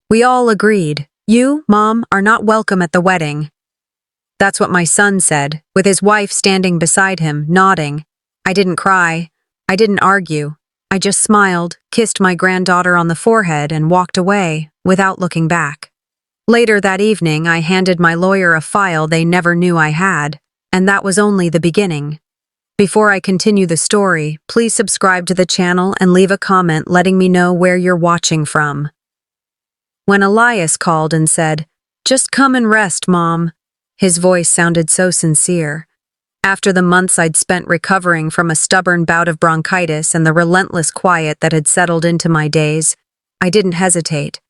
We all agreed. You, Mom, are not welcome at the wedding. That's what my son said, with his wife standing beside him, nodding. I didn't cry. I didn't argue. I just smiled, kissed my granddaughter on the forehead, and walked away, without looking back. Later that evening, I handed my lawyer a file they never knew I had, and that was only the beginning. Before I continue the story, please subscribe to the channel and leave a comment letting me know where you're watching from. When Elias called and said, "Just come and rest, Mom," his voice sounded so sincere. After the months I'd spent recovering from a stubborn bout of bronchitis and the relentless quiet that had settled into my days, I didn't hesitate.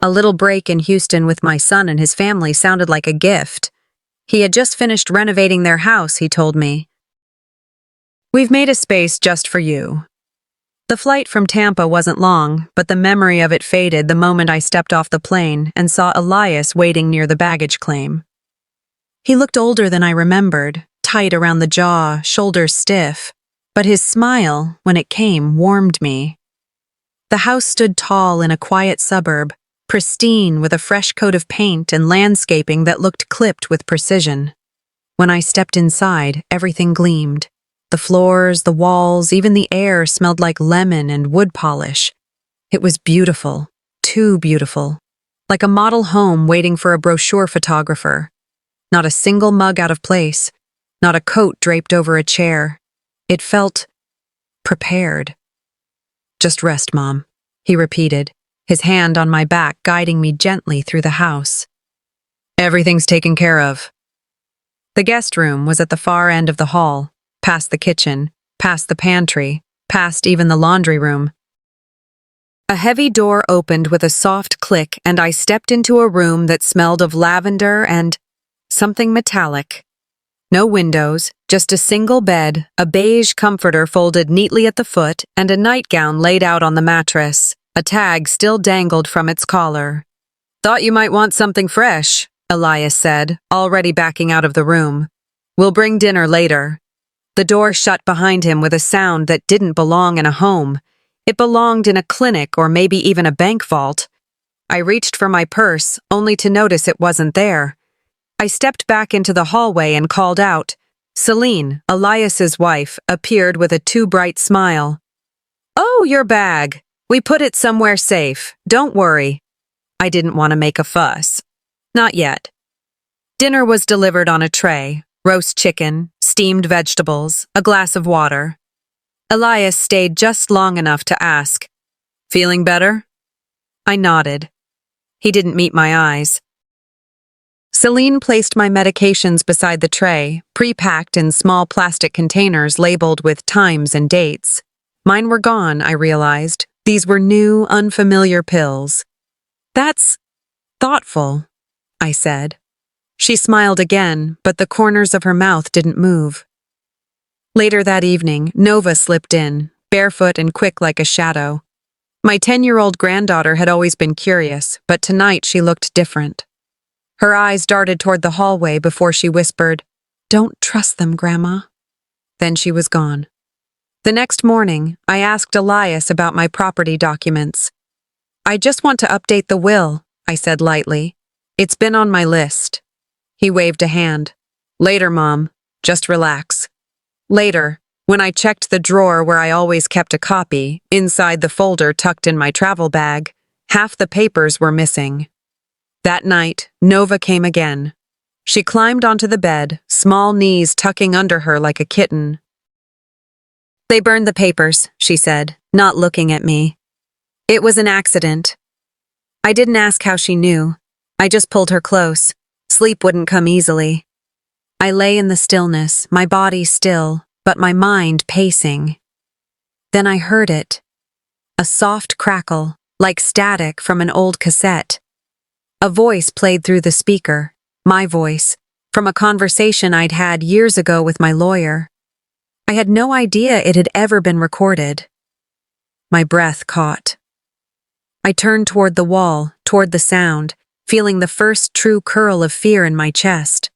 A little break in Houston with my son and his family sounded like a gift. He had just finished renovating their house, he told me. "We've made a space just for you." The flight from Tampa wasn't long, but the memory of it faded the moment I stepped off the plane and saw Elias waiting near the baggage claim. He looked older than I remembered, tight around the jaw, shoulders stiff, but his smile, when it came, warmed me. The house stood tall in a quiet suburb, pristine with a fresh coat of paint and landscaping that looked clipped with precision. When I stepped inside, everything gleamed. The floors, the walls, even the air smelled like lemon and wood polish. It was beautiful, too beautiful, like a model home waiting for a brochure photographer. Not a single mug out of place, not a coat draped over a chair. It felt prepared. "Just rest, Mom," he repeated, his hand on my back guiding me gently through the house. "Everything's taken care of." The guest room was at the far end of the hall, past the kitchen, past the pantry, past even the laundry room. A heavy door opened with a soft click and I stepped into a room that smelled of lavender and something metallic. No windows, just a single bed, a beige comforter folded neatly at the foot, and a nightgown laid out on the mattress. A tag still dangled from its collar. "Thought you might want something fresh," Elias said, already backing out of the room. "We'll bring dinner later." The door shut behind him with a sound that didn't belong in a home. It belonged in a clinic or maybe even a bank vault. I reached for my purse, only to notice it wasn't there. I stepped back into the hallway and called out. Celine, Elias's wife, appeared with a too bright smile. "Oh, your bag. We put it somewhere safe. Don't worry." I didn't want to make a fuss. Not yet. Dinner was delivered on a tray: roast chicken, steamed vegetables, a glass of water. Elias stayed just long enough to ask, "Feeling better?" I nodded. He didn't meet my eyes. Celine placed my medications beside the tray, pre-packed in small plastic containers labeled with times and dates. Mine were gone, I realized. These were new, unfamiliar pills. "That's thoughtful," I said. She smiled again, but the corners of her mouth didn't move. Later that evening, Nova slipped in, barefoot and quick like a shadow. My 10-year-old granddaughter had always been curious, but tonight she looked different. Her eyes darted toward the hallway before she whispered, "Don't trust them, Grandma." Then she was gone. The next morning, I asked Elias about my property documents. "I just want to update the will," I said lightly. "It's been on my list." He waved a hand. "Later, Mom. Just relax." Later, when I checked the drawer where I always kept a copy, inside the folder tucked in my travel bag, half the papers were missing. That night, Nova came again. She climbed onto the bed, small knees tucking under her like a kitten. "They burned the papers," she said, not looking at me. "It was an accident." I didn't ask how she knew. I just pulled her close. Sleep wouldn't come easily. I lay in the stillness, my body still, but my mind pacing. Then I heard it. A soft crackle, like static from an old cassette. A voice played through the speaker, my voice, from a conversation I'd had years ago with my lawyer. I had no idea it had ever been recorded. My breath caught. I turned toward the wall, toward the sound, feeling the first true curl of fear in my chest.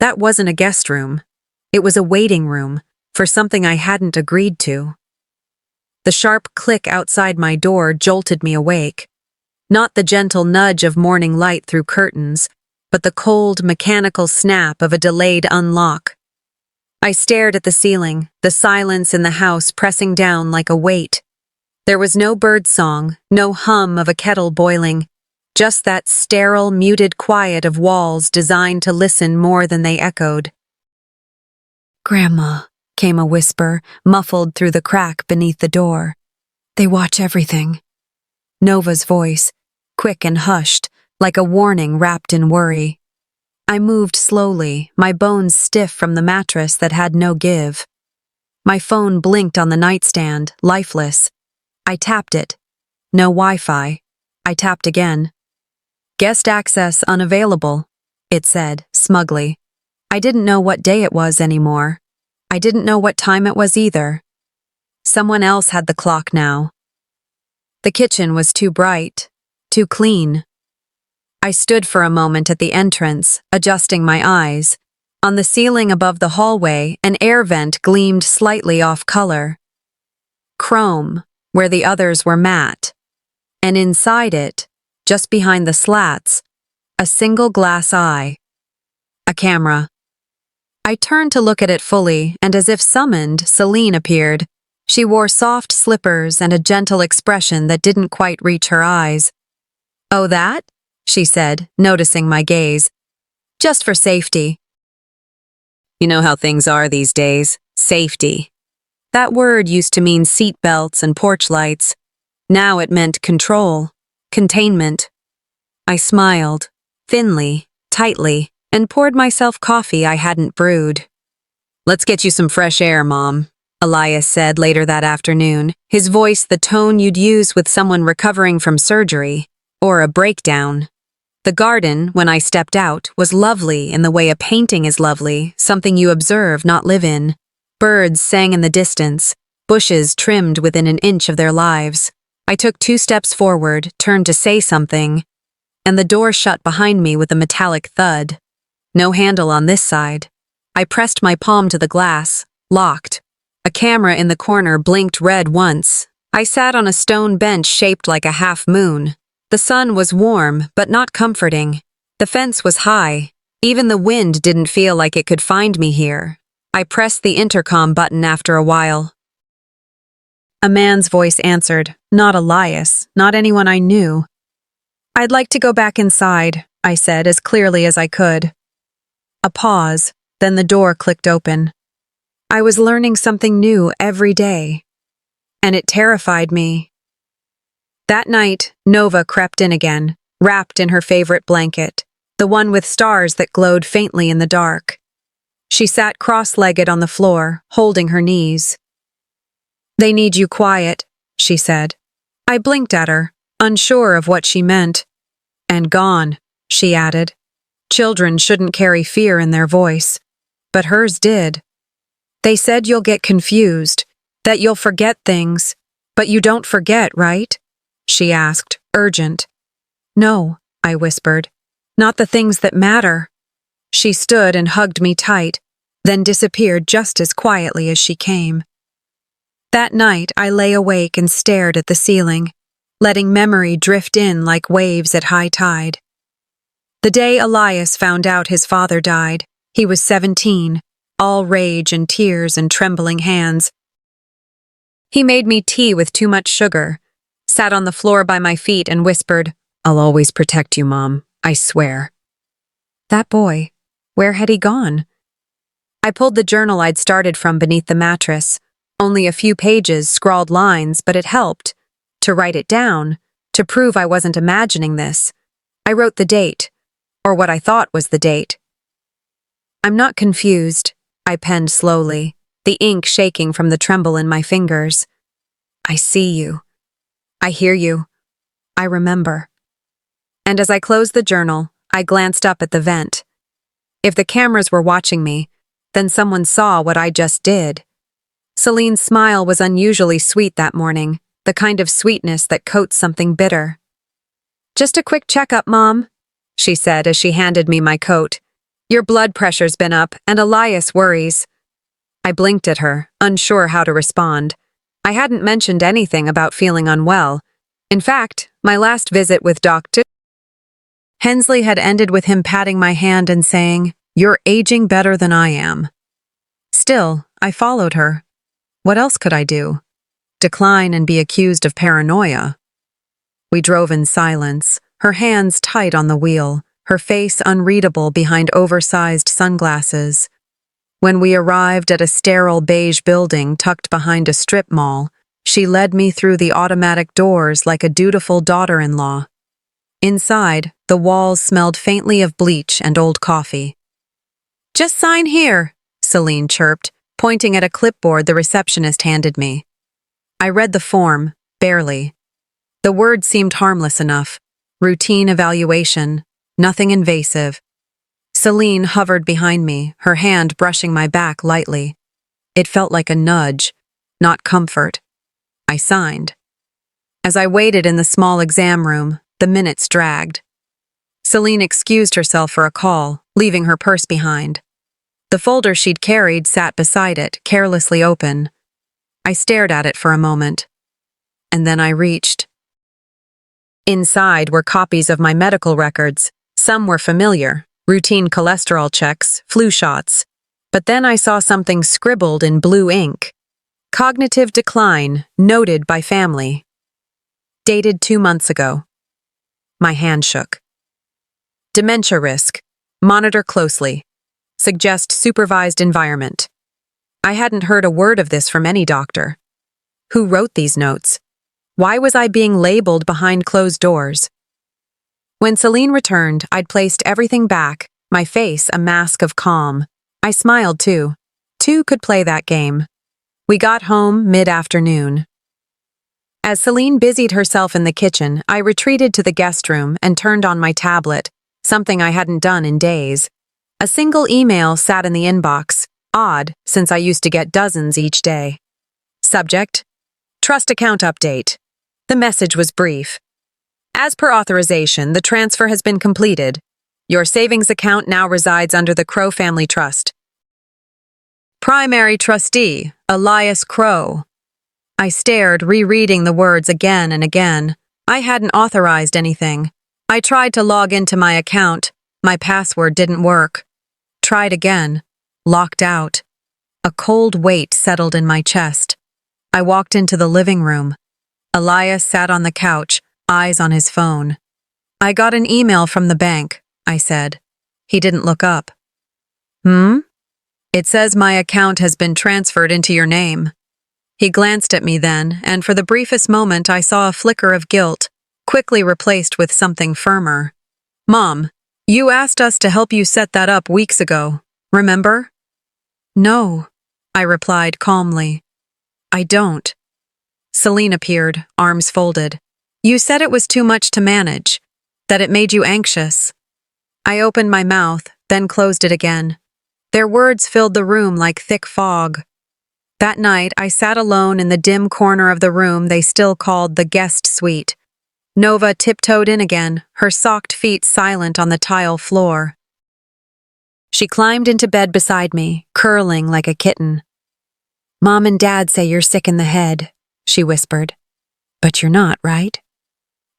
That wasn't a guest room. It was a waiting room, for something I hadn't agreed to. The sharp click outside my door jolted me awake. Not the gentle nudge of morning light through curtains, but the cold, mechanical snap of a delayed unlock. I stared at the ceiling, the silence in the house pressing down like a weight. There was no bird song, no hum of a kettle boiling, just that sterile, muted quiet of walls designed to listen more than they echoed. "Grandma," came a whisper, muffled through the crack beneath the door. "They watch everything." Nova's voice, quick and hushed, like a warning wrapped in worry. I moved slowly, my bones stiff from the mattress that had no give. My phone blinked on the nightstand, lifeless. I tapped it. No Wi-Fi. I tapped again. "Guest access unavailable," it said, smugly. I didn't know what day it was anymore. I didn't know what time it was either. Someone else had the clock now. The kitchen was too bright, too clean. I stood for a moment at the entrance, adjusting my eyes. On the ceiling above the hallway, an air vent gleamed slightly off color. Chrome, where the others were matte. And inside it, just behind the slats, a single glass eye. A camera. I turned to look at it fully, and as if summoned, Celine appeared. She wore soft slippers and a gentle expression that didn't quite reach her eyes. "Oh, that?" she said, noticing my gaze. "Just for safety." You know how things are these days. Safety. That word used to mean seat belts and porch lights. Now it meant control, containment. I smiled, thinly, tightly, and poured myself coffee I hadn't brewed. "Let's get you some fresh air, Mom," Elias said later that afternoon, his voice the tone you'd use with someone recovering from surgery, or a breakdown. The garden, when I stepped out, was lovely in the way a painting is lovely, something you observe, not live in. Birds sang in the distance, bushes trimmed within an inch of their lives. I took 2 steps forward, turned to say something, and the door shut behind me with a metallic thud. No handle on this side. I pressed my palm to the glass, locked. A camera in the corner blinked red once. I sat on a stone bench shaped like a half moon. The sun was warm, but not comforting. The fence was high. Even the wind didn't feel like it could find me here. I pressed the intercom button after a while. A man's voice answered, not Elias, not anyone I knew. "I'd like to go back inside," I said as clearly as I could. A pause, then the door clicked open. I was learning something new every day, and it terrified me. That night, Nova crept in again, wrapped in her favorite blanket, the one with stars that glowed faintly in the dark. She sat cross-legged on the floor, holding her knees. "They need you quiet," she said. I blinked at her, unsure of what she meant. "And gone," she added. Children shouldn't carry fear in their voice, but hers did. "They said you'll get confused, that you'll forget things, but you don't forget, right?" she asked, urgent. "No," I whispered. "Not the things that matter." She stood and hugged me tight, then disappeared just as quietly as she came. That night, I lay awake and stared at the ceiling, letting memory drift in like waves at high tide. The day Elias found out his father died, he was 17, all rage and tears and trembling hands. He made me tea with too much sugar, sat on the floor by my feet and whispered, "I'll always protect you, Mom, I swear." That boy, where had he gone? I pulled the journal I'd started from beneath the mattress. Only a few pages, scrawled lines, but it helped. To write it down, to prove I wasn't imagining this. I wrote the date, or what I thought was the date. "I'm not confused," I penned slowly, the ink shaking from the tremble in my fingers. "I see you. I hear you. I remember." And as I closed the journal, I glanced up at the vent. If the cameras were watching me, then someone saw what I just did. Celine's smile was unusually sweet that morning, the kind of sweetness that coats something bitter. "Just a quick checkup, Mom," she said as she handed me my coat. "Your blood pressure's been up, and Elias worries." I blinked at her, unsure how to respond. I hadn't mentioned anything about feeling unwell. In fact, My last visit with Dr. Hensley had ended with him patting my hand and saying, "You're aging better than I am." Still, I followed her. What else could I do? Decline and be accused of paranoia? We drove in silence, her hands tight on the wheel, her face unreadable behind oversized sunglasses. When we arrived at a sterile beige building tucked behind a strip mall, she led me through the automatic doors like a dutiful daughter-in-law. Inside, the walls smelled faintly of bleach and old coffee. "Just sign here," Celine chirped, pointing at a clipboard the receptionist handed me. I read the form, barely. The words seemed harmless enough. Routine evaluation, nothing invasive. Celine hovered behind me, her hand brushing my back lightly. It felt like a nudge, not comfort. I signed. As I waited in the small exam room, the minutes dragged. Celine excused herself for a call, leaving her purse behind. The folder she'd carried sat beside it, carelessly open. I stared at it for a moment. And then I reached. Inside were copies of my medical records. Some were familiar, routine cholesterol checks, flu shots. But then I saw something scribbled in blue ink. Cognitive decline, noted by family. Dated 2 months ago. My hand shook. Dementia risk. Monitor closely. Suggest supervised environment. I hadn't heard a word of this from any doctor. Who wrote these notes? Why was I being labeled behind closed doors? When Celine returned, I'd placed everything back, my face a mask of calm. I smiled too. Two could play that game. We got home mid-afternoon. As Celine busied herself in the kitchen, I retreated to the guest room and turned on my tablet, something I hadn't done in days. A single email sat in the inbox, odd since I used to get dozens each day. Subject: Trust account update. The message was brief. As per authorization, the transfer has been completed. Your savings account now resides under the Crow Family Trust. Primary trustee, Elias Crow. I stared, rereading the words again and again. I hadn't authorized anything. I tried to log into my account. My password didn't work. Tried again. Locked out. A cold weight settled in my chest. I walked into the living room. Elias sat on the couch, eyes on his phone. "I got an email from the bank," I said. He didn't look up. It says my account has been transferred into your name." He glanced at me then, and for the briefest moment I saw a flicker of guilt, quickly replaced with something firmer. "Mom, you asked us to help you set that up weeks ago, remember?" "No," I replied calmly. "I don't." Celine appeared, arms folded. "You said it was too much to manage, that it made you anxious." I opened my mouth, then closed it again. Their words filled the room like thick fog. That night, I sat alone in the dim corner of the room they still called the guest suite. Nova tiptoed in again, her socked feet silent on the tile floor. She climbed into bed beside me, curling like a kitten. "Mom and Dad say you're sick in the head," she whispered. "But you're not, right?"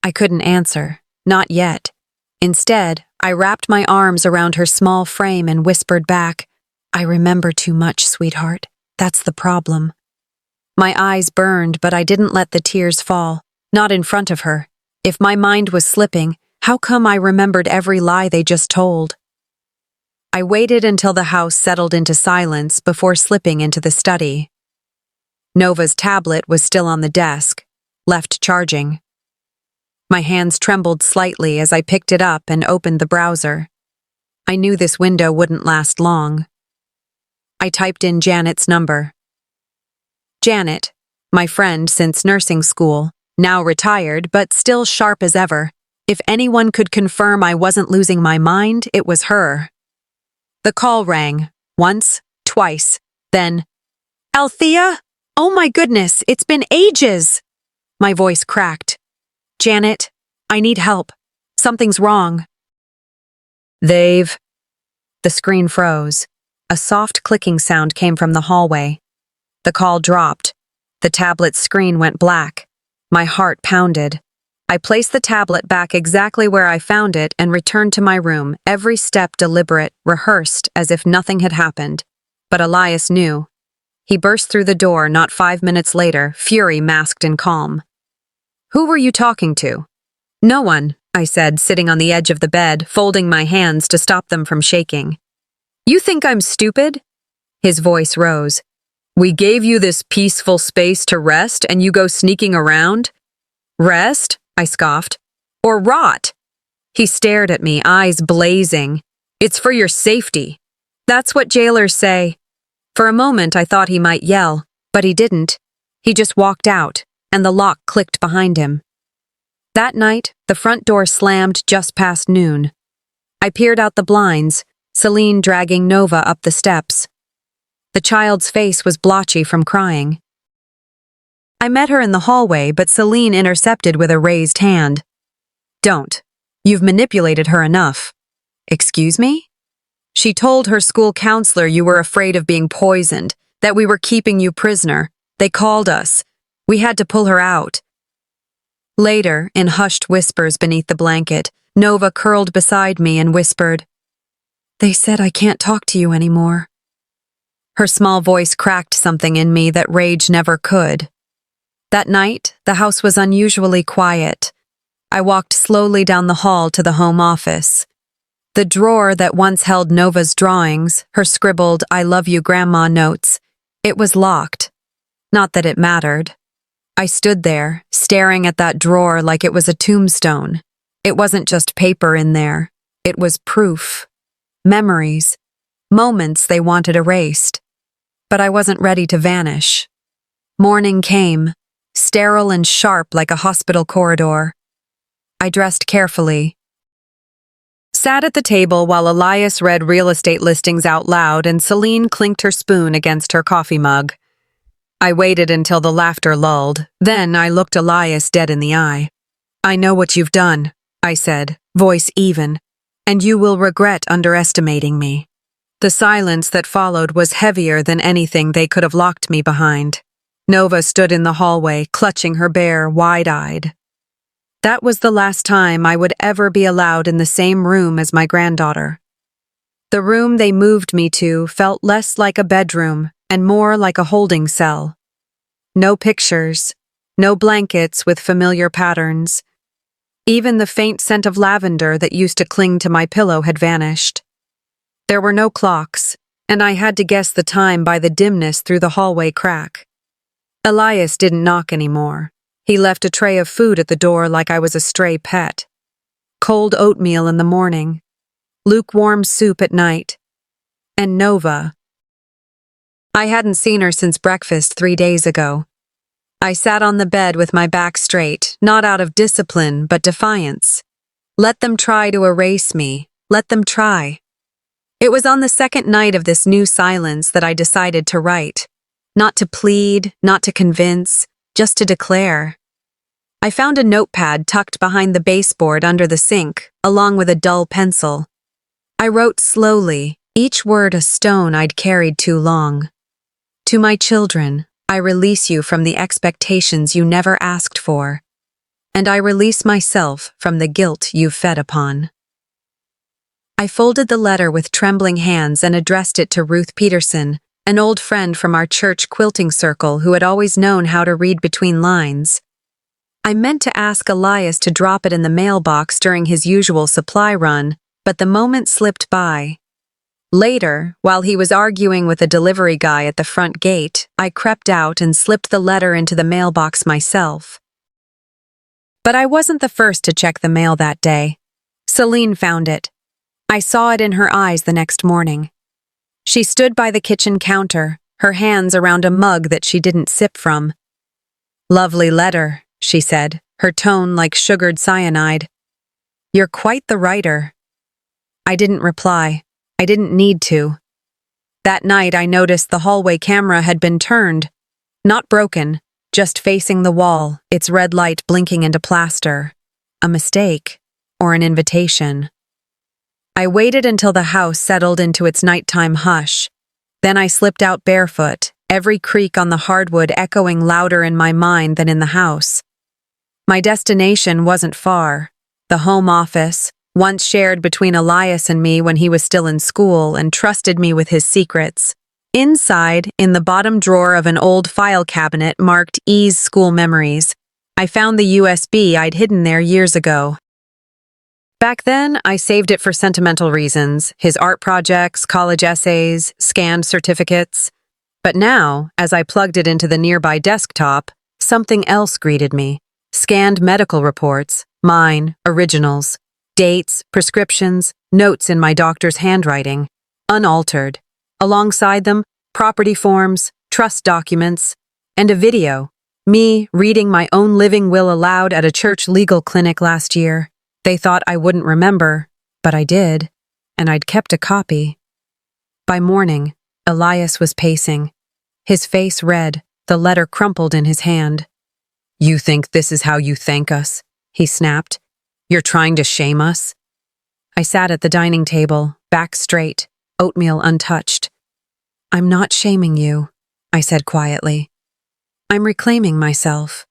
I couldn't answer, not yet. Instead, I wrapped my arms around her small frame and whispered back, "I remember too much, sweetheart. That's the problem." My eyes burned, but I didn't let the tears fall, not in front of her. If my mind was slipping, how come I remembered every lie they just told? I waited until the house settled into silence before slipping into the study. Nova's tablet was still on the desk, left charging. My hands trembled slightly as I picked it up and opened the browser. I knew this window wouldn't last long. I typed in Janet's number. Janet, my friend since nursing school, now retired but still sharp as ever. If anyone could confirm I wasn't losing my mind, it was her. The call rang, once, twice, then, "Althea? Oh my goodness, it's been ages!" My voice cracked. "Janet, I need help. Something's wrong." "They've..." The screen froze. A soft clicking sound came from the hallway. The call dropped. The tablet's screen went black. My heart pounded. I placed the tablet back exactly where I found it and returned to my room, every step deliberate, rehearsed, as if nothing had happened. But Elias knew. He burst through the door not 5 minutes later, fury masked in calm. "Who were you talking to?" "No one," I said, sitting on the edge of the bed, folding my hands to stop them from shaking. "You think I'm stupid?" His voice rose. "We gave you this peaceful space to rest and you go sneaking around?" "Rest?" I scoffed. "Or rot?" He stared at me, eyes blazing. "It's for your safety." "That's what jailers say." For a moment I thought he might yell, but he didn't. He just walked out, and the lock clicked behind him. That night, the front door slammed just past noon. I peered out the blinds, Celine dragging Nova up the steps. The child's face was blotchy from crying. I met her in the hallway, but Celine intercepted with a raised hand. "Don't. You've manipulated her enough." "Excuse me?" "She told her school counselor you were afraid of being poisoned, that we were keeping you prisoner. They called us. We had to pull her out." Later, in hushed whispers beneath the blanket, Nova curled beside me and whispered, "They said I can't talk to you anymore." Her small voice cracked something in me that rage never could. That night, the house was unusually quiet. I walked slowly down the hall to the home office. The drawer that once held Nova's drawings, her scribbled "I love you, Grandma" notes, it was locked. Not that it mattered. I stood there, staring at that drawer like it was a tombstone. It wasn't just paper in there. It was proof. Memories. Moments they wanted erased. But I wasn't ready to vanish. Morning came, sterile and sharp like a hospital corridor. I dressed carefully. Sat at the table while Elias read real estate listings out loud and Celine clinked her spoon against her coffee mug. I waited until the laughter lulled. Then I looked Elias dead in the eye. "I know what you've done," I said, voice even, "and you will regret underestimating me." The silence that followed was heavier than anything they could have locked me behind. Nova stood in the hallway, clutching her bear, wide-eyed. That was the last time I would ever be allowed in the same room as my granddaughter. The room they moved me to felt less like a bedroom and more like a holding cell. No pictures, no blankets with familiar patterns. Even the faint scent of lavender that used to cling to my pillow had vanished. There were no clocks, and I had to guess the time by the dimness through the hallway crack. Elias didn't knock anymore. He left a tray of food at the door like I was a stray pet. Cold oatmeal in the morning, lukewarm soup at night, and Nova. I hadn't seen her since breakfast 3 days ago. I sat on the bed with my back straight, not out of discipline, but defiance. Let them try to erase me. Let them try. It was on the second night of this new silence that I decided to write. Not to plead, not to convince, just to declare. I found a notepad tucked behind the baseboard under the sink, along with a dull pencil. I wrote slowly, each word a stone I'd carried too long. "To my children, I release you from the expectations you never asked for, and I release myself from the guilt you've fed upon." I folded the letter with trembling hands and addressed it to Ruth Peterson, an old friend from our church quilting circle who had always known how to read between lines. I meant to ask Elias to drop it in the mailbox during his usual supply run, but the moment slipped by. Later, while he was arguing with a delivery guy at the front gate, I crept out and slipped the letter into the mailbox myself. But I wasn't the first to check the mail that day. Celine found it. I saw it in her eyes the next morning. She stood by the kitchen counter, her hands around a mug that she didn't sip from. "Lovely letter," she said, her tone like sugared cyanide. "You're quite the writer." I didn't reply. I didn't need to. That night I noticed the hallway camera had been turned. Not broken, just facing the wall, its red light blinking into plaster. A mistake, or an invitation. I waited until the house settled into its nighttime hush. Then I slipped out barefoot, every creak on the hardwood echoing louder in my mind than in the house. My destination wasn't far. The home office, once shared between Elias and me when he was still in school and trusted me with his secrets. Inside, in the bottom drawer of an old file cabinet marked E's school memories, I found the USB I'd hidden there years ago. Back then, I saved it for sentimental reasons, his art projects, college essays, scanned certificates. But now, as I plugged it into the nearby desktop, something else greeted me. Scanned medical reports, mine, originals, dates, prescriptions, notes in my doctor's handwriting, unaltered. Alongside them, property forms, trust documents, and a video, me reading my own living will aloud at a church legal clinic last year. They thought I wouldn't remember, but I did, and I'd kept a copy. By morning, Elias was pacing, his face red, the letter crumpled in his hand. "You think this is how you thank us?" he snapped. "You're trying to shame us?" I sat at the dining table, back straight, oatmeal untouched. "I'm not shaming you," I said quietly. "I'm reclaiming myself."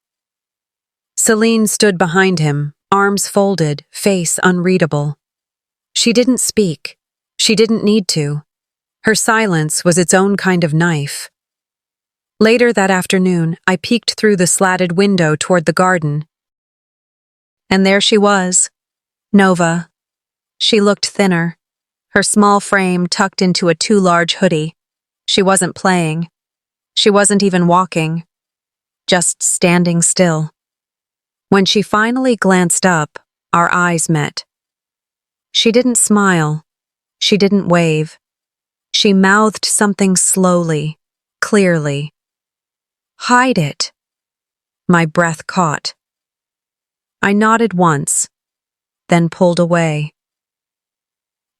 Celine stood behind him, arms folded, face unreadable. She didn't speak. She didn't need to. Her silence was its own kind of knife. Later that afternoon, I peeked through the slatted window toward the garden. And there she was, Nova. She looked thinner, her small frame tucked into a too large hoodie. She wasn't playing. She wasn't even walking. Just standing still. When she finally glanced up, our eyes met. She didn't smile. She didn't wave. She mouthed something slowly, clearly. "Hide it." My breath caught. I nodded once, then pulled away.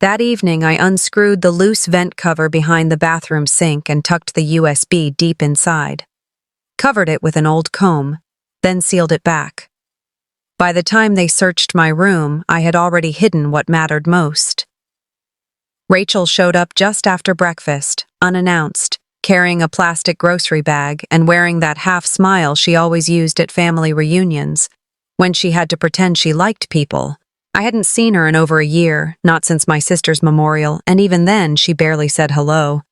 That evening, I unscrewed the loose vent cover behind the bathroom sink and tucked the USB deep inside. Covered it with an old comb, then sealed it back. By the time they searched my room, I had already hidden what mattered most. Rachel showed up just after breakfast, unannounced, carrying a plastic grocery bag and wearing that half-smile she always used at family reunions, when she had to pretend she liked people. I hadn't seen her in over a year, not since my sister's memorial, and even then she barely said hello.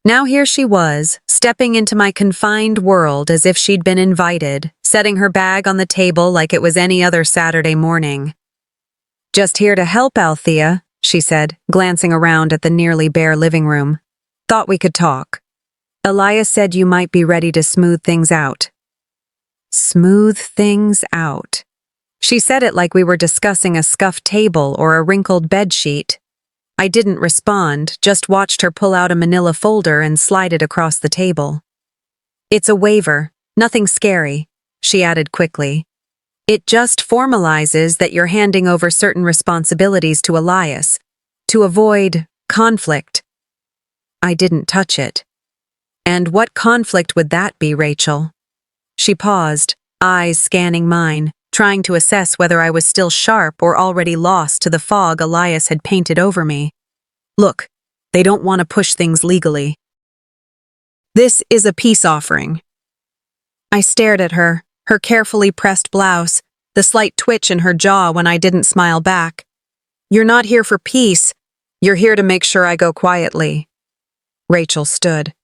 Now here she was, stepping into my confined world as if she'd been invited, setting her bag on the table like it was any other Saturday morning. "Just here to help, Althea," she said, glancing around at the nearly bare living room. "Thought we could talk. Elias said you might be ready to smooth things out." Smooth things out. She said it like we were discussing a scuffed table or a wrinkled bedsheet. I didn't respond, just watched her pull out a manila folder and slide it across the table. "It's a waiver, nothing scary," she added quickly. "It just formalizes that you're handing over certain responsibilities to Elias, to avoid conflict." I didn't touch it. "And what conflict would that be, Rachel?" She paused, eyes scanning mine, trying to assess whether I was still sharp or already lost to the fog Elias had painted over me. "Look, they don't want to push things legally. This is a peace offering." I stared at her, her carefully pressed blouse, the slight twitch in her jaw when I didn't smile back. "You're not here for peace. You're here to make sure I go quietly." Rachel stood.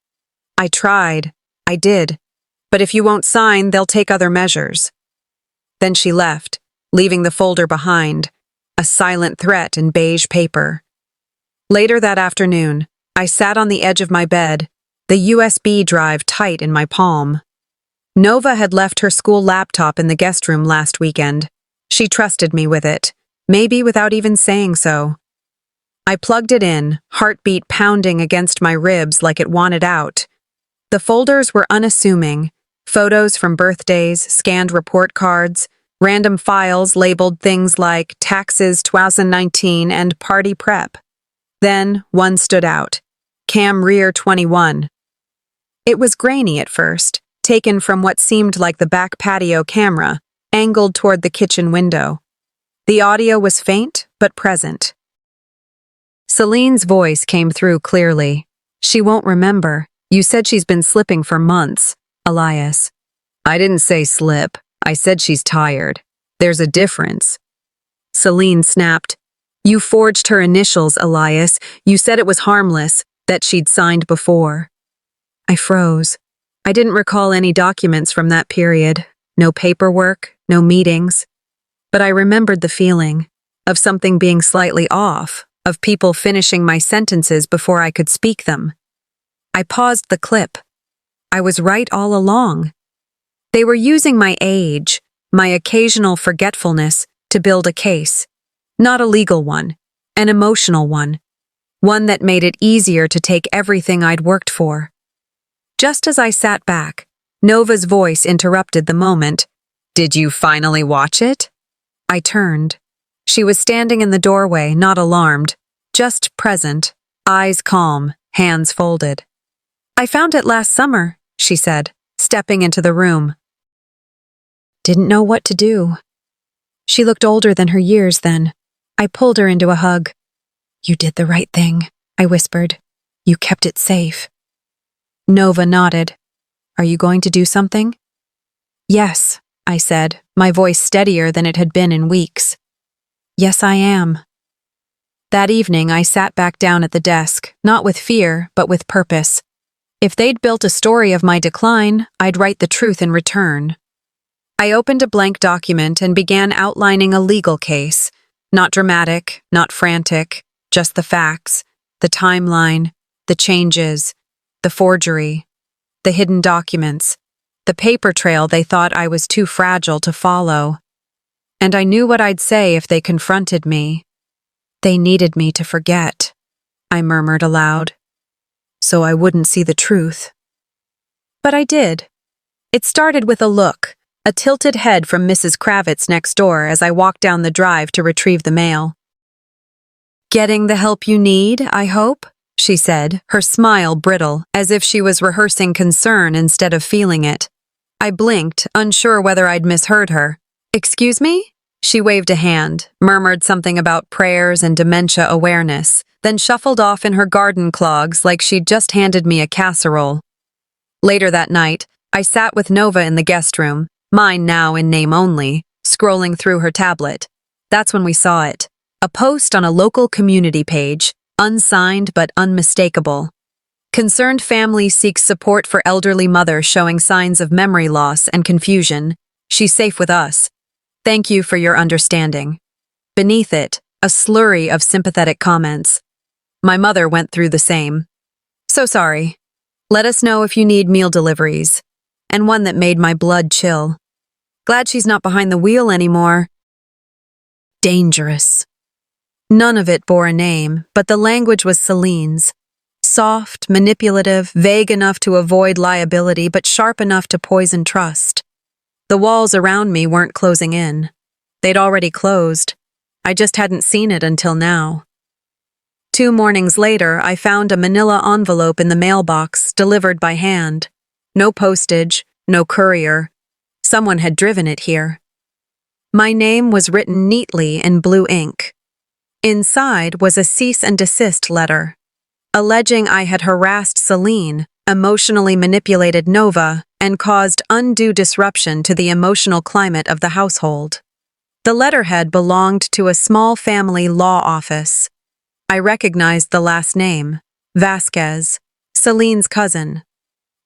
"I tried. I did. But if you won't sign, they'll take other measures." Then she left, leaving the folder behind, a silent threat in beige paper. Later that afternoon, I sat on the edge of my bed, the USB drive tight in my palm. Nova had left her school laptop in the guest room last weekend. She trusted me with it, maybe without even saying so. I plugged it in, heartbeat pounding against my ribs like it wanted out. The folders were unassuming. Photos from birthdays, scanned report cards, random files labeled things like Taxes 2019 and Party Prep. Then one stood out, Cam Rear 21. It was grainy at first, taken from what seemed like the back patio camera, angled toward the kitchen window. The audio was faint, but present. Celine's voice came through clearly. "She won't remember. You said she's been slipping for months, Elias." "I didn't say slip. I said she's tired. There's a difference. Celine snapped. You forged her initials, Elias. You said it was harmless, that she'd signed before. I froze. I didn't recall any documents from that period. No paperwork, no meetings. But I remembered the feeling of something being slightly off, of people finishing my sentences before I could speak them. I paused the clip. I was right all along. They were using my age, my occasional forgetfulness, to build a case. Not a legal one, an emotional one. One that made it easier to take everything I'd worked for. Just as I sat back, Nova's voice interrupted the moment. Did you finally watch it? I turned. She was standing in the doorway, not alarmed, just present, eyes calm, hands folded. I found it last summer, she said, stepping into the room. Didn't know what to do. She looked older than her years then. I pulled her into a hug. You did the right thing, I whispered. You kept it safe. Nova nodded. Are you going to do something? Yes, I said, my voice steadier than it had been in weeks. Yes, I am. That evening, I sat back down at the desk, not with fear, but with purpose. If they'd built a story of my decline, I'd write the truth in return. I opened a blank document and began outlining a legal case. Not dramatic, not frantic, just the facts, the timeline, the changes, the forgery, the hidden documents, the paper trail they thought I was too fragile to follow. And I knew what I'd say if they confronted me. They needed me to forget, I murmured aloud, so I wouldn't see the truth. But I did. It started with a look, a tilted head from Mrs. Kravitz next door as I walked down the drive to retrieve the mail. Getting the help you need, I hope? She said, her smile brittle, as if she was rehearsing concern instead of feeling it. I blinked, unsure whether I'd misheard her. Excuse me? She waved a hand, murmured something about prayers and dementia awareness, then shuffled off in her garden clogs like she'd just handed me a casserole. Later that night, I sat with Nova in the guest room, mine now in name only, scrolling through her tablet. That's when we saw it. A post on a local community page, unsigned but unmistakable. Concerned family seeks support for elderly mother showing signs of memory loss and confusion. She's safe with us. Thank you for your understanding. Beneath it, a slurry of sympathetic comments. My mother went through the same. So sorry. Let us know if you need meal deliveries. And one that made my blood chill. Glad she's not behind the wheel anymore. Dangerous. None of it bore a name, but the language was Celine's. Soft, manipulative, vague enough to avoid liability, but sharp enough to poison trust. The walls around me weren't closing in. They'd already closed. I just hadn't seen it until now. 2 mornings later, I found a manila envelope in the mailbox, delivered by hand. No postage, no courier. Someone had driven it here. My name was written neatly in blue ink. Inside was a cease and desist letter, alleging I had harassed Celine, emotionally manipulated Nova, and caused undue disruption to the emotional climate of the household. The letterhead belonged to a small family law office. I recognized the last name, Vasquez, Celine's cousin.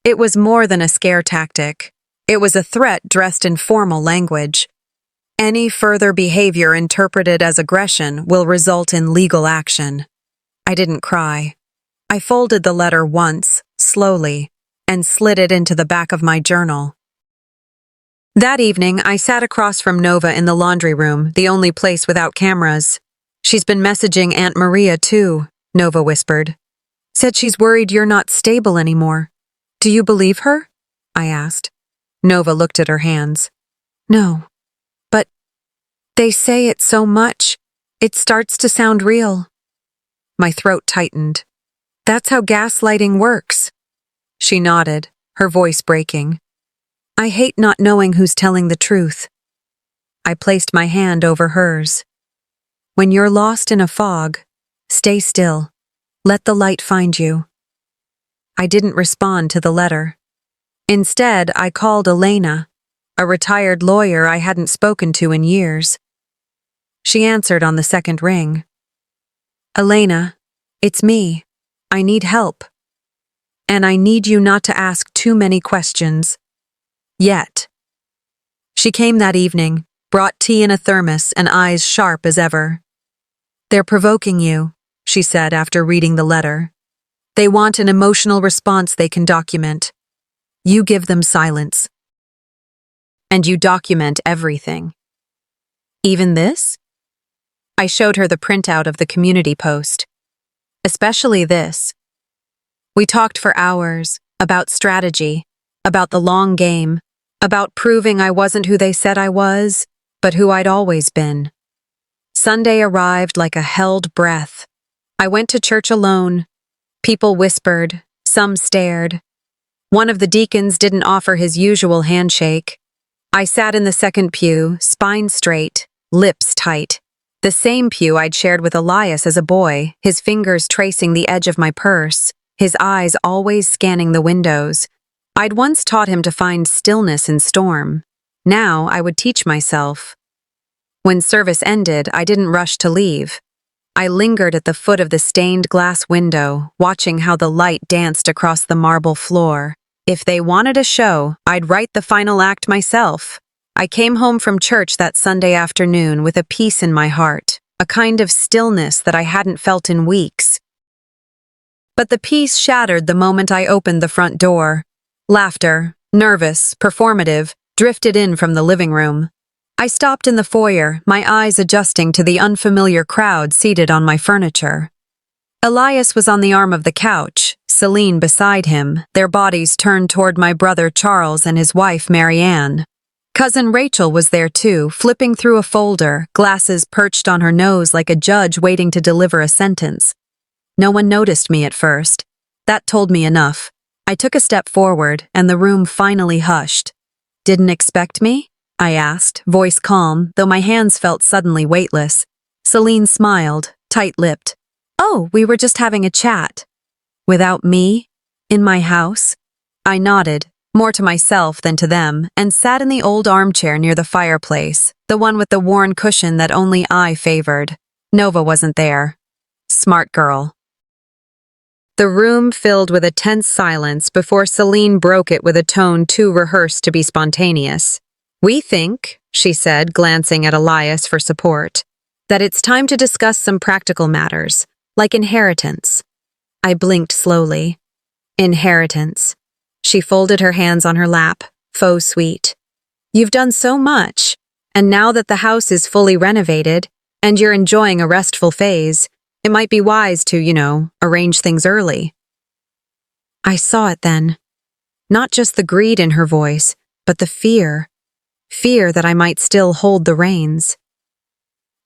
It was more than a scare tactic. It was a threat dressed in formal language. Any further behavior interpreted as aggression will result in legal action. I didn't cry. I folded the letter once, slowly, and slid it into the back of my journal. That evening, I sat across from Nova in the laundry room, the only place without cameras. She's been messaging Aunt Maria too, Nova whispered. Said she's worried you're not stable anymore. Do you believe her? I asked. Nova looked at her hands. No. But they say it so much, it starts to sound real. My throat tightened. That's how gaslighting works. She nodded, her voice breaking. I hate not knowing who's telling the truth. I placed my hand over hers. When you're lost in a fog, stay still. Let the light find you. I didn't respond to the letter. Instead, I called Elena. a retired lawyer I hadn't spoken to in years. She answered on the second ring. Elena, it's me. I need help. And I need you not to ask too many questions. Yet. She came that evening, brought tea in a thermos and eyes sharp as ever. They're provoking you, she said after reading the letter. They want an emotional response they can document. You give them silence. And you document everything. Even this? I showed her the printout of the community post. Especially this. We talked for hours about strategy, about the long game, about proving I wasn't who they said I was, but who I'd always been. Sunday arrived like a held breath. I went to church alone. People whispered, some stared. One of the deacons didn't offer his usual handshake. I sat in the second pew, spine straight, lips tight. The same pew I'd shared with Elias as a boy, his fingers tracing the edge of my purse, his eyes always scanning the windows. I'd once taught him to find stillness in storm. Now I would teach myself. When service ended, I didn't rush to leave. I lingered at the foot of the stained glass window, watching how the light danced across the marble floor. If they wanted a show, I'd write the final act myself. I came home from church that Sunday afternoon with a peace in my heart, a kind of stillness that I hadn't felt in weeks. But the peace shattered the moment I opened the front door. Laughter, nervous, performative, drifted in from the living room. I stopped in the foyer, my eyes adjusting to the unfamiliar crowd seated on my furniture. Elias was on the arm of the couch, Celine beside him, their bodies turned toward my brother Charles and his wife Marianne. Cousin Rachel was there too, flipping through a folder, glasses perched on her nose like a judge waiting to deliver a sentence. No one noticed me at first. That told me enough. I took a step forward, and the room finally hushed. Didn't expect me? I asked, voice calm, though my hands felt suddenly weightless. Celine smiled, tight-lipped. Oh, we were just having a chat. Without me? In my house? I nodded, more to myself than to them, and sat in the old armchair near the fireplace, the one with the worn cushion that only I favored. Nova wasn't there. Smart girl. The room filled with a tense silence before Celine broke it with a tone too rehearsed to be spontaneous. We think, she said, glancing at Elias for support, that it's time to discuss some practical matters, like inheritance. I blinked slowly. Inheritance. She folded her hands on her lap, faux sweet. You've done so much, and now that the house is fully renovated, and you're enjoying a restful phase, it might be wise to, arrange things early. I saw it then. Not just the greed in her voice, but the fear. Fear that I might still hold the reins.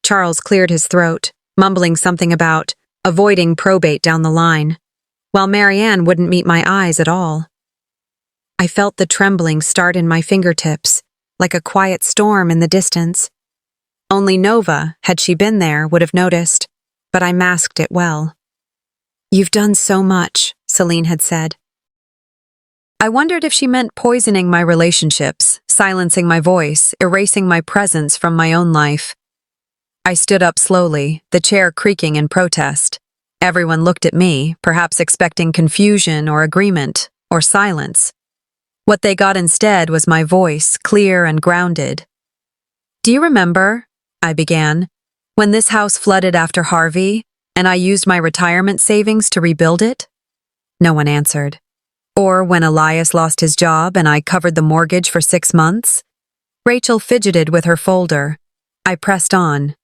Charles cleared his throat, mumbling something about avoiding probate down the line, while Marianne wouldn't meet my eyes at all. I felt the trembling start in my fingertips, like a quiet storm in the distance. Only Nova, had she been there, would have noticed, but I masked it well. You've done so much, Celine had said. I wondered if she meant poisoning my relationships, silencing my voice, erasing my presence from my own life. I stood up slowly, the chair creaking in protest. Everyone looked at me, perhaps expecting confusion or agreement, or silence. What they got instead was my voice, clear and grounded. Do you remember, I began, when this house flooded after Harvey, and I used my retirement savings to rebuild it? No one answered. Or when Elias lost his job and I covered the mortgage for 6 months? Rachel fidgeted with her folder. I pressed on.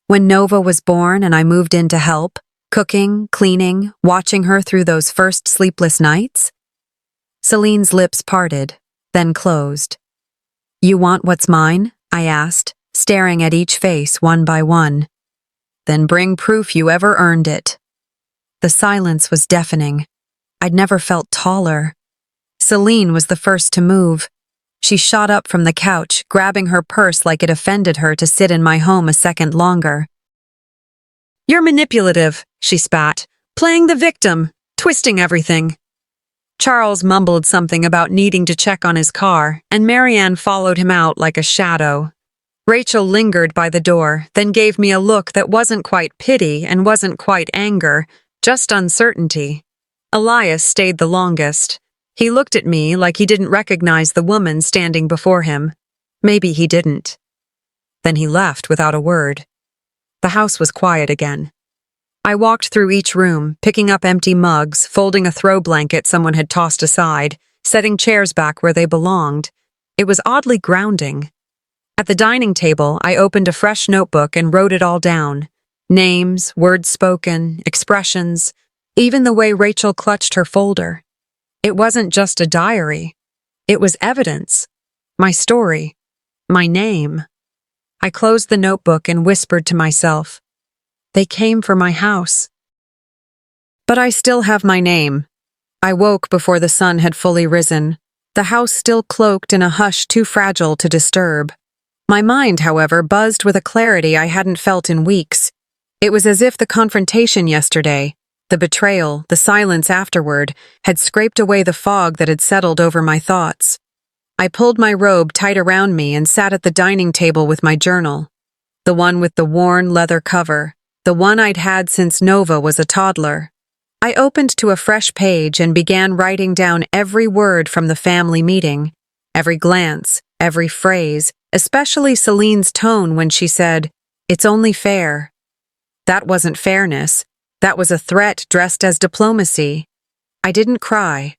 When Nova was born and I moved in to help, cooking, cleaning, watching her through those first sleepless nights? Celine's lips parted, then closed. You want what's mine? I asked, staring at each face one by one. Then bring proof you ever earned it. The silence was deafening. I'd never felt taller. Celine was the first to move. She shot up from the couch, grabbing her purse like it offended her to sit in my home a second longer. You're manipulative, she spat, playing the victim, twisting everything. Charles mumbled something about needing to check on his car, and Marianne followed him out like a shadow. Rachel lingered by the door, then gave me a look that wasn't quite pity and wasn't quite anger, just uncertainty. Elias stayed the longest. He looked at me like he didn't recognize the woman standing before him. Maybe he didn't. Then he left without a word. The house was quiet again. I walked through each room, picking up empty mugs, folding a throw blanket someone had tossed aside, setting chairs back where they belonged. It was oddly grounding. At the dining table, I opened a fresh notebook and wrote it all down. Names, words spoken, expressions, even the way Rachel clutched her folder. It wasn't just a diary. It was evidence. My story. My name. I closed the notebook and whispered to myself, "They came for my house." But I still have my name. I woke before the sun had fully risen, the house still cloaked in a hush too fragile to disturb. My mind, however, buzzed with a clarity I hadn't felt in weeks. It was as if the confrontation yesterday, the betrayal, the silence afterward, had scraped away the fog that had settled over my thoughts. I pulled my robe tight around me and sat at the dining table with my journal. The one with the worn leather cover, the one I'd had since Nova was a toddler. I opened to a fresh page and began writing down every word from the family meeting, every glance, every phrase, especially Celine's tone when she said, "It's only fair." That wasn't fairness. That was a threat dressed as diplomacy. I didn't cry.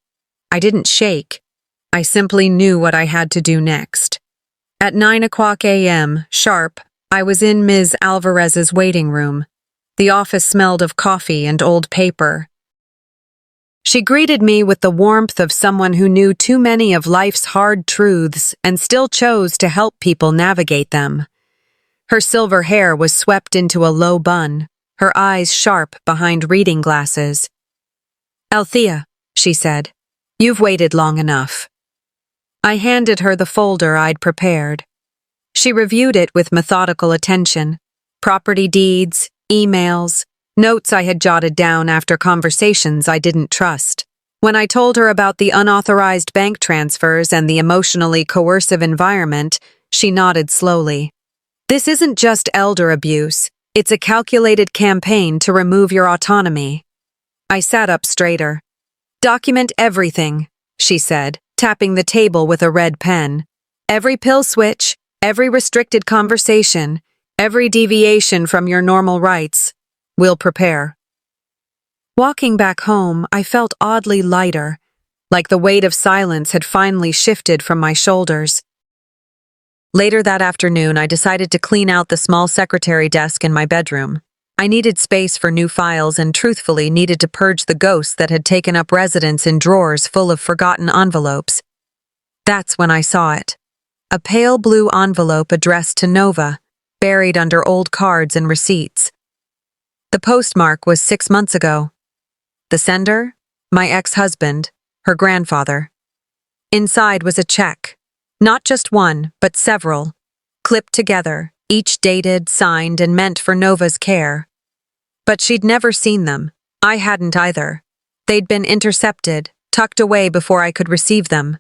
I didn't shake. I simply knew what I had to do next. At 9:00 a.m., sharp, I was in Ms. Alvarez's waiting room. The office smelled of coffee and old paper. She greeted me with the warmth of someone who knew too many of life's hard truths and still chose to help people navigate them. Her silver hair was swept into a low bun, her eyes sharp behind reading glasses. "Althea," she said, "you've waited long enough." I handed her the folder I'd prepared. She reviewed it with methodical attention. Property deeds, emails, notes I had jotted down after conversations I didn't trust. When I told her about the unauthorized bank transfers and the emotionally coercive environment, she nodded slowly. "This isn't just elder abuse. It's a calculated campaign to remove your autonomy." I sat up straighter. "Document everything," she said, tapping the table with a red pen. "Every pill switch, every restricted conversation, every deviation from your normal rights. We'll prepare." Walking back home, I felt oddly lighter, like the weight of silence had finally shifted from my shoulders. Later that afternoon, I decided to clean out the small secretary desk in my bedroom. I needed space for new files and truthfully needed to purge the ghosts that had taken up residence in drawers full of forgotten envelopes. That's when I saw it. A pale blue envelope addressed to Nova, buried under old cards and receipts. The postmark was 6 months ago. The sender? My ex-husband, her grandfather. Inside was a check. Not just one, but several. Clipped together, each dated, signed, and meant for Nova's care. But she'd never seen them. I hadn't either. They'd been intercepted, tucked away before I could receive them.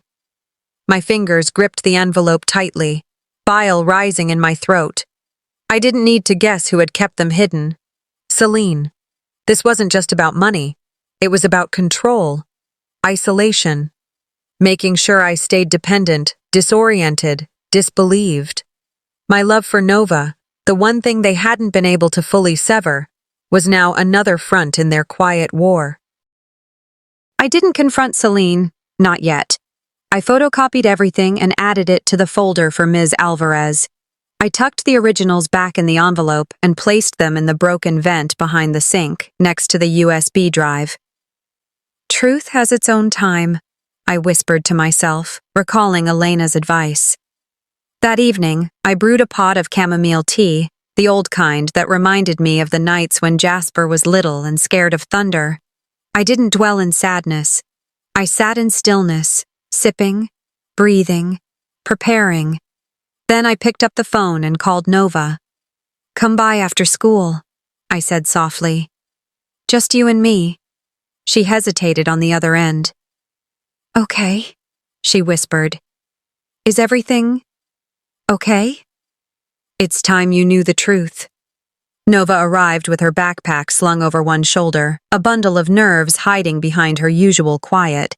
My fingers gripped the envelope tightly, bile rising in my throat. I didn't need to guess who had kept them hidden. Celine. This wasn't just about money. It was about control, isolation, making sure I stayed dependent, disoriented, disbelieved. My love for Nova, the one thing they hadn't been able to fully sever, was now another front in their quiet war. I didn't confront Celine, not yet. I photocopied everything and added it to the folder for Ms. Alvarez. I tucked the originals back in the envelope and placed them in the broken vent behind the sink, next to the USB drive. Truth has its own time, I whispered to myself, recalling Elena's advice. That evening, I brewed a pot of chamomile tea, the old kind that reminded me of the nights when Jasper was little and scared of thunder. I didn't dwell in sadness. I sat in stillness, sipping, breathing, preparing. Then I picked up the phone and called Nova. "Come by after school," I said softly. "Just you and me." She hesitated on the other end. Okay, she whispered. Is everything okay? It's time you knew the truth. Nova arrived with her backpack slung over one shoulder, a bundle of nerves hiding behind her usual quiet.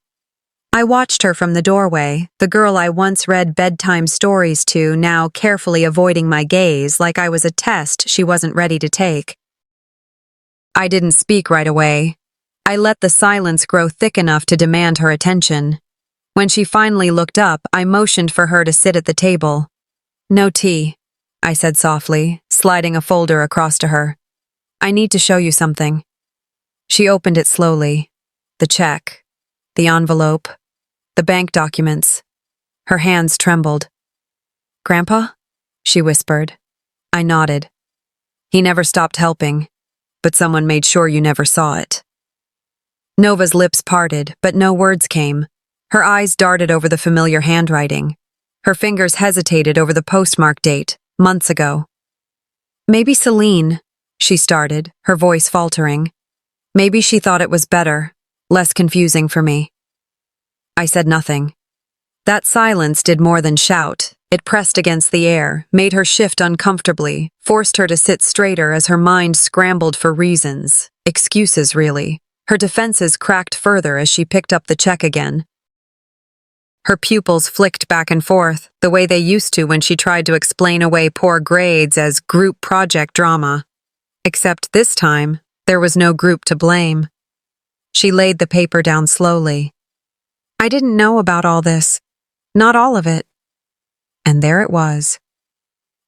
I watched her from the doorway, the girl I once read bedtime stories to now carefully avoiding my gaze like I was a test she wasn't ready to take. I didn't speak right away. I let the silence grow thick enough to demand her attention. When she finally looked up, I motioned for her to sit at the table. No tea, I said softly, sliding a folder across to her. I need to show you something. She opened it slowly. The check, the envelope, the bank documents. Her hands trembled. Grandpa? She whispered. I nodded. He never stopped helping, but someone made sure you never saw it. Nova's lips parted, but no words came. Her eyes darted over the familiar handwriting. Her fingers hesitated over the postmark date, months ago. Maybe Celine, she started, her voice faltering. Maybe she thought it was better, less confusing for me. I said nothing. That silence did more than shout. It pressed against the air, made her shift uncomfortably, forced her to sit straighter as her mind scrambled for reasons. Excuses, really. Her defenses cracked further as she picked up the check again. Her pupils flicked back and forth, the way they used to when she tried to explain away poor grades as group project drama. Except this time, there was no group to blame. She laid the paper down slowly. I didn't know about all this. Not all of it. And there it was.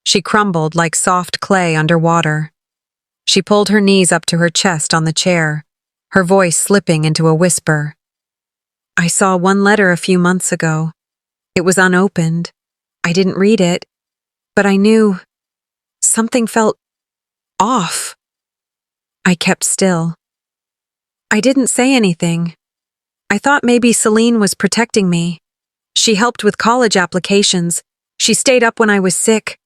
She crumbled like soft clay underwater. She pulled her knees up to her chest on the chair, her voice slipping into a whisper. I saw one letter a few months ago. It was unopened. I didn't read it, but I knew something felt off. I kept still. I didn't say anything. I thought maybe Celine was protecting me. She helped with college applications. She stayed up when I was sick.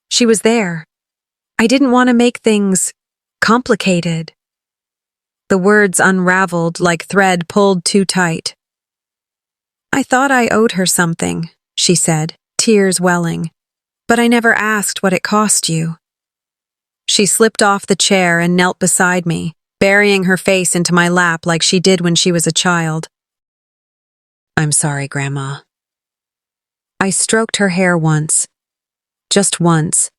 She was there. I didn't want to make things complicated. The words unraveled like thread pulled too tight. I thought I owed her something, she said, tears welling. But I never asked what it cost you. She slipped off the chair and knelt beside me, burying her face into my lap like she did when she was a child. I'm sorry, Grandma. I stroked her hair once. Just once.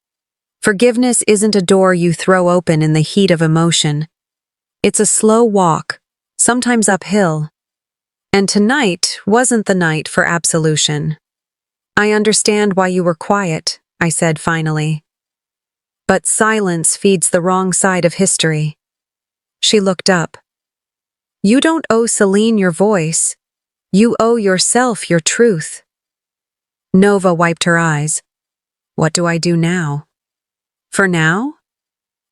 Forgiveness isn't a door you throw open in the heat of emotion. It's a slow walk, sometimes uphill. And tonight wasn't the night for absolution. I understand why you were quiet, I said finally. But silence feeds the wrong side of history. She looked up. You don't owe Celine your voice. You owe yourself your truth. Nova wiped her eyes. What do I do now? For now?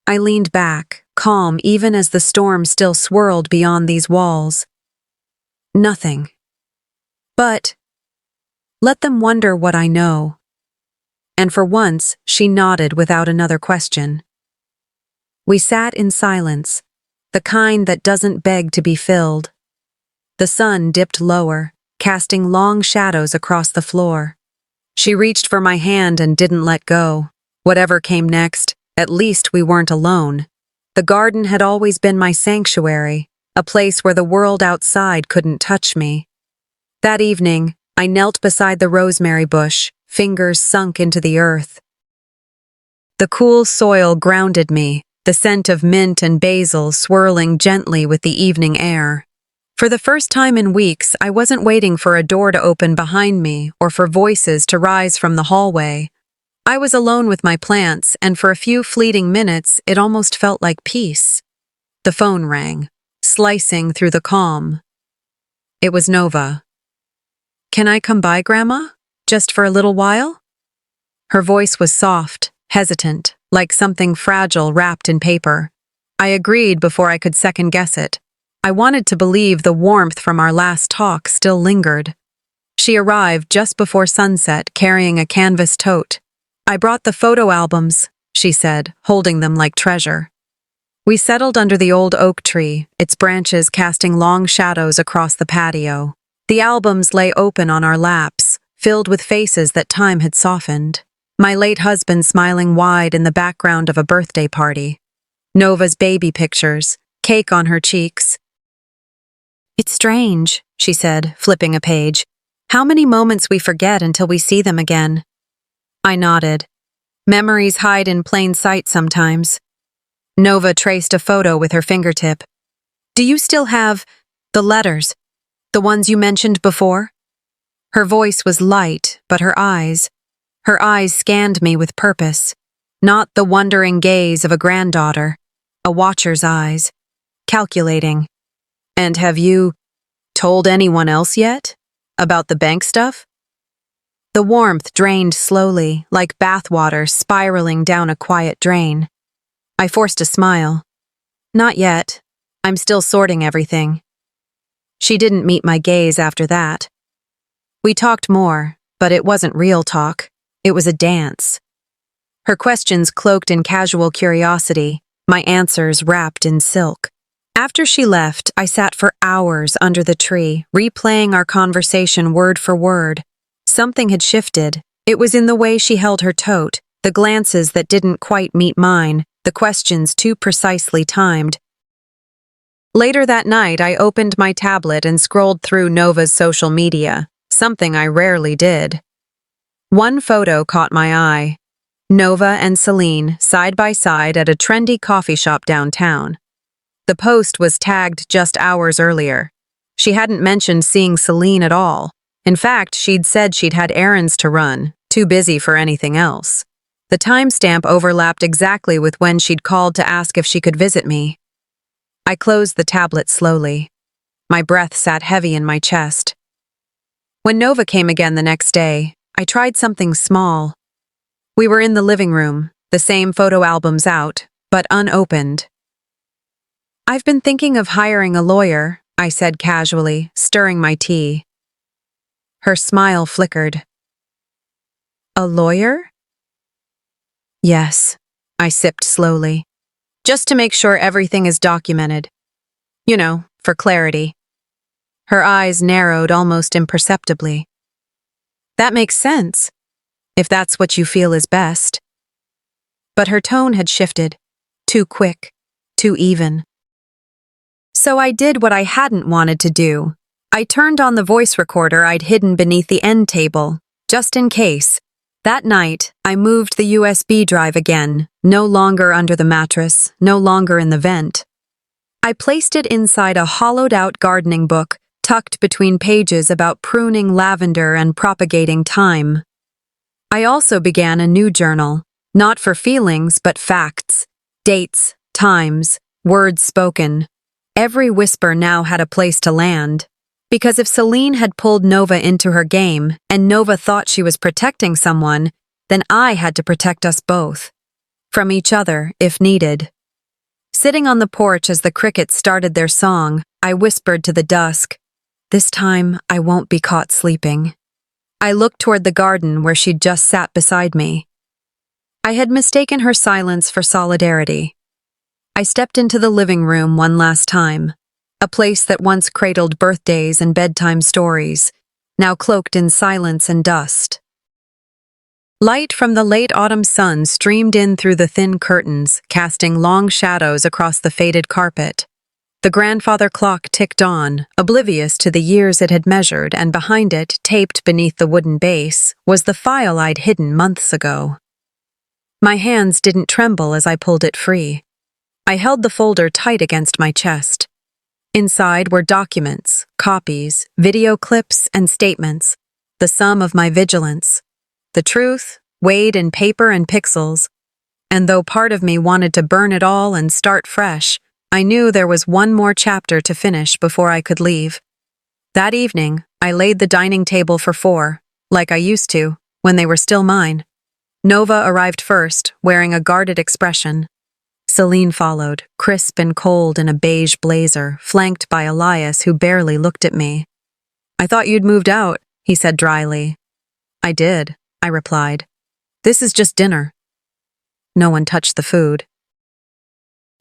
I leaned back, calm even as the storm still swirled beyond these walls. Nothing. But let them wonder what I know. And for once, she nodded without another question. We sat in silence, the kind that doesn't beg to be filled. The sun dipped lower, casting long shadows across the floor. She reached for my hand and didn't let go. Whatever came next, at least we weren't alone. The garden had always been my sanctuary, a place where the world outside couldn't touch me. That evening, I knelt beside the rosemary bush, fingers sunk into the earth. The cool soil grounded me, the scent of mint and basil swirling gently with the evening air. For the first time in weeks, I wasn't waiting for a door to open behind me or for voices to rise from the hallway. I was alone with my plants, and for a few fleeting minutes, it almost felt like peace. The phone rang, slicing through the calm. It was Nova. Can I come by, Grandma? Just for a little while? Her voice was soft, hesitant, like something fragile wrapped in paper. I agreed before I could second-guess it. I wanted to believe the warmth from our last talk still lingered. She arrived just before sunset, carrying a canvas tote. I brought the photo albums, she said, holding them like treasure. We settled under the old oak tree, its branches casting long shadows across the patio. The albums lay open on our laps, filled with faces that time had softened. My late husband smiling wide in the background of a birthday party. Nova's baby pictures, cake on her cheeks. "It's strange," she said, flipping a page. "How many moments we forget until we see them again." I nodded. Memories hide in plain sight sometimes. Nova traced a photo with her fingertip. "Do you still have the letters? The ones you mentioned before?" Her voice was light, but her eyes scanned me with purpose. Not the wondering gaze of a granddaughter, a watcher's eyes, calculating. "And have you told anyone else yet? About the bank stuff?" The warmth drained slowly, like bathwater spiraling down a quiet drain. I forced a smile. "Not yet. I'm still sorting everything." She didn't meet my gaze after that. We talked more, but it wasn't real talk. It was a dance. Her questions cloaked in casual curiosity, my answers wrapped in silk. After she left, I sat for hours under the tree, replaying our conversation word for word. Something had shifted. It was in the way she held her tote, the glances that didn't quite meet mine, the questions too precisely timed. Later that night, I opened my tablet and scrolled through Nova's social media, something I rarely did. One photo caught my eye. Nova and Celine side by side at a trendy coffee shop downtown. The post was tagged just hours earlier. She hadn't mentioned seeing Celine at all. In fact, she'd said she'd had errands to run, too busy for anything else. The timestamp overlapped exactly with when she'd called to ask if she could visit me. I closed the tablet slowly. My breath sat heavy in my chest. When Nova came again the next day, I tried something small. We were in the living room, the same photo albums out, but unopened. "I've been thinking of hiring a lawyer," I said casually, stirring my tea. Her smile flickered. "A lawyer?" "Yes," I sipped slowly. "Just to make sure everything is documented. You know, for clarity." Her eyes narrowed almost imperceptibly. "That makes sense, if that's what you feel is best." But her tone had shifted. Too quick, too even. So I did what I hadn't wanted to do. I turned on the voice recorder I'd hidden beneath the end table, just in case. That night, I moved the USB drive again, no longer under the mattress, no longer in the vent. I placed it inside a hollowed-out gardening book, tucked between pages about pruning lavender and propagating thyme. I also began a new journal, not for feelings but facts, dates, times, words spoken. Every whisper now had a place to land. Because if Celine had pulled Nova into her game, and Nova thought she was protecting someone, then I had to protect us both. From each other, if needed. Sitting on the porch as the crickets started their song, I whispered to the dusk, "This time, I won't be caught sleeping." I looked toward the garden where she'd just sat beside me. I had mistaken her silence for solidarity. I stepped into the living room one last time, a place that once cradled birthdays and bedtime stories, now cloaked in silence and dust. Light from the late autumn sun streamed in through the thin curtains, casting long shadows across the faded carpet. The grandfather clock ticked on, oblivious to the years it had measured, and behind it, taped beneath the wooden base, was the file I'd hidden months ago. My hands didn't tremble as I pulled it free. I held the folder tight against my chest. Inside were documents, copies, video clips, and statements, the sum of my vigilance. The truth, weighed in paper and pixels. And though part of me wanted to burn it all and start fresh, I knew there was one more chapter to finish before I could leave. That evening, I laid the dining table for 4, like I used to, when they were still mine. Nova arrived first, wearing a guarded expression. Celine followed, crisp and cold in a beige blazer, flanked by Elias, who barely looked at me. "I thought you'd moved out," he said dryly. "I did," I replied. "This is just dinner." No one touched the food.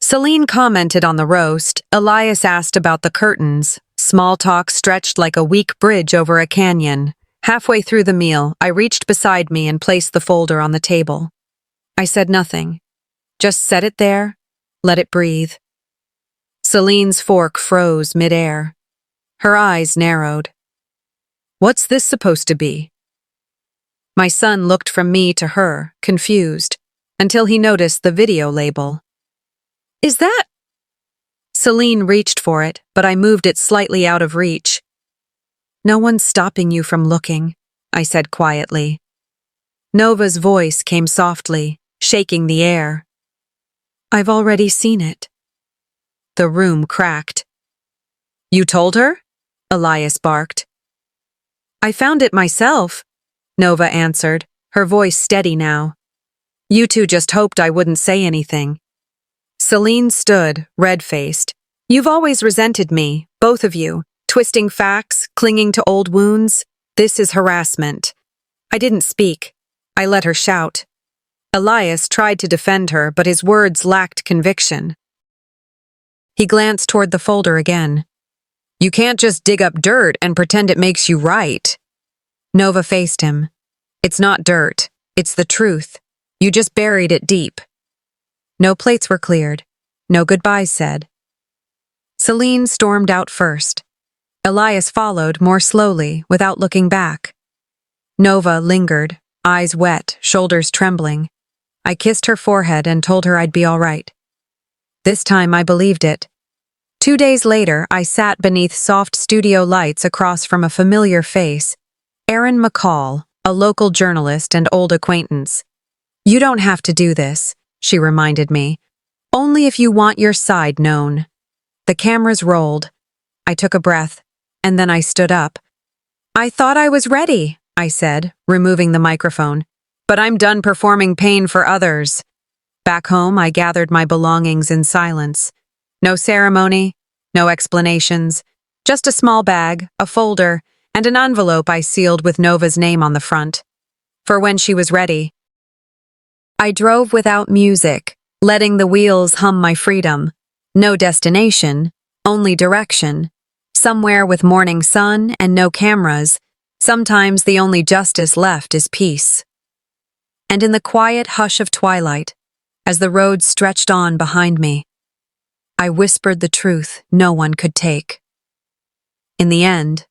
Celine commented on the roast, Elias asked about the curtains, Small talk stretched like a weak bridge over a canyon. Halfway through the meal, I reached beside me and placed the folder on the table. I said nothing. Just set it there, let it breathe. Celine's fork froze midair. Her eyes narrowed. What's this supposed to be? My son looked from me to her, confused, until he noticed the video label. Is that? Celine reached for it, but I moved it slightly out of reach. No one's stopping you from looking, I said quietly. Nova's voice came softly, shaking the air. I've already seen it. The room cracked. You told her? Elias barked. I found it myself, Nova answered, her voice steady now. You two just hoped I wouldn't say anything. Celine stood, red-faced. You've always resented me, both of you, twisting facts, clinging to old wounds. This is harassment. I didn't speak. I let her shout. Elias tried to defend her, but his words lacked conviction. He glanced toward the folder again. You can't just dig up dirt and pretend it makes you right. Nova faced him. It's not dirt. It's the truth. You just buried it deep. No plates were cleared. No goodbyes said. Celine stormed out first. Elias followed more slowly, without looking back. Nova lingered, eyes wet, shoulders trembling. I kissed her forehead and told her I'd be all right. This time I believed it. 2 days later, I sat beneath soft studio lights across from a familiar face, Aaron McCall, a local journalist and old acquaintance. You don't have to do this, she reminded me. Only if you want your side known. The cameras rolled. I took a breath, and then I stood up. I thought I was ready, I said, removing the microphone. But I'm done performing pain for others. Back home, I gathered my belongings in silence. No ceremony, no explanations, just a small bag, a folder, and an envelope I sealed with Nova's name on the front. For when she was ready. I drove without music, letting the wheels hum my freedom. No destination, only direction. Somewhere with morning sun and no cameras, sometimes the only justice left is peace. And in the quiet hush of twilight, as the road stretched on behind me, I whispered the truth no one could take. In the end,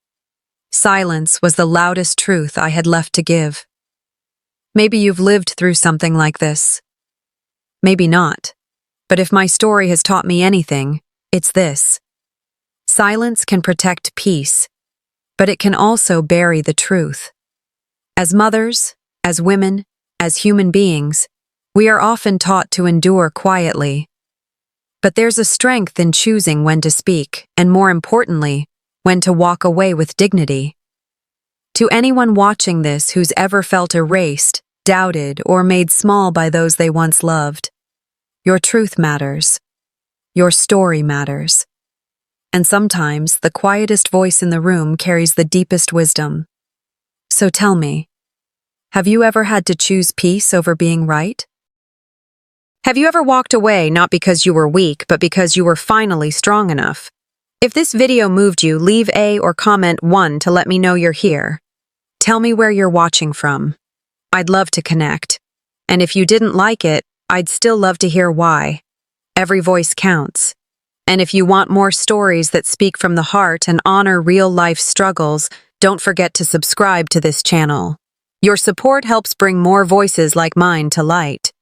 silence was the loudest truth I had left to give. Maybe you've lived through something like this. Maybe not. But if my story has taught me anything, it's this. Silence can protect peace, but it can also bury the truth. As mothers, as women, as human beings, we are often taught to endure quietly. But there's a strength in choosing when to speak, and more importantly, when to walk away with dignity. To anyone watching this who's ever felt erased, doubted, or made small by those they once loved, your truth matters. Your story matters. And sometimes the quietest voice in the room carries the deepest wisdom. So tell me, have you ever had to choose peace over being right? Have you ever walked away not because you were weak, but because you were finally strong enough? If this video moved you, leave a or comment 1 to let me know you're here. Tell me where you're watching from. I'd love to connect. And if you didn't like it, I'd still love to hear why. Every voice counts. And if you want more stories that speak from the heart and honor real-life struggles, don't forget to subscribe to this channel. Your support helps bring more voices like mine to light.